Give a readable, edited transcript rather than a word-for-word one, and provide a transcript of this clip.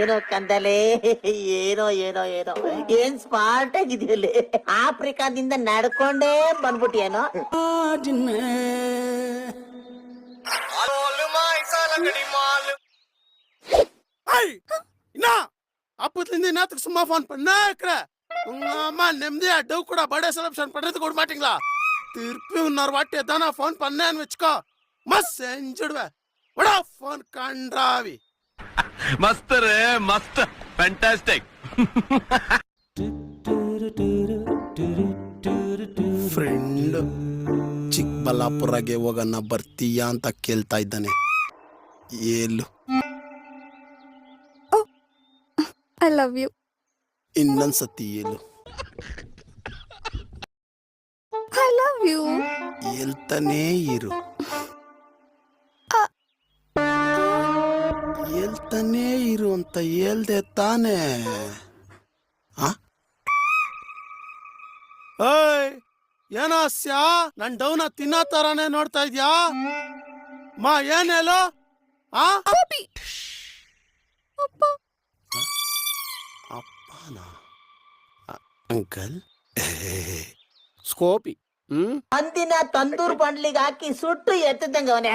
ಏನೋ ಕಂದಲೆ, ಏನೋ ಏನೋ ಏನೋ ಏನ್ ಸ್ಮಾರ್ಟ್ ಆಗಿದೆಯಲ್ಲಿ. ಆಫ್ರಿಕಾದಿಂದ ನಡ್ಕೊಂಡೇ ಬಂದ್ಬಿಟ್ಟಿಯೇನೋ. அப்பத்துல சும்மா போன் பண்ண உங்க அம்மா நிம்மதியா டவ் கூட பர்த்டே செலிப்ரேஷன் பண்றதுக்கு விட மாட்டீங்களா? திருப்பி இன்னொரு வாட்டி எதானா போன் பண்ணேன்னு வச்சுக்கோ, மஸ் செஞ்சுடுவேன். வடா போன் கண்டாவி. ಮಸ್ತ್ ರೇ ಮಸ್ತ್, ಫ್ಯಾಂಟಾಸ್ಟಿಕ್. ಫ್ರೆಂಡ್ ಚಿಕ್ಕಬಳ್ಳಾಪುರಗೆ ಹೋಗೋಣ ಬರ್ತೀಯಾ ಅಂತ ಕೇಳ್ತಾ ಇದ್ದಾನೆ. ಏಳು ಐ ಲವ್ ಯು. ಇನ್ನೊಂದ್ಸತಿ ಏಳು. I love you. ಹೇಳ್ತಾನೇ ಇರು, ಹೇಳ್ತಾನೇ ಇರು ಅಂತ ಹೇಳ್ದೆ ತಾನೇ. ಏನೋ ಸ್ಯಾ ನನ್ ಡೌನ ತಿನ್ನೋ ತರಾನೇ ನೋಡ್ತಾ ಇದ್ಯಾ? ಮಾ ಏನ್ ಹೇಳು? ಅಪ್ಪನಾ ಅಂಕಲ್? ಸ್ಕೋಪಿ ಅಂದಿನ ತಂದೂರ್ ಬಂಡ್ಲಿಗೆ ಹಾಕಿ ಸುಟ್ಟು ಎತ್ತದಂಗ ಅವನೇ.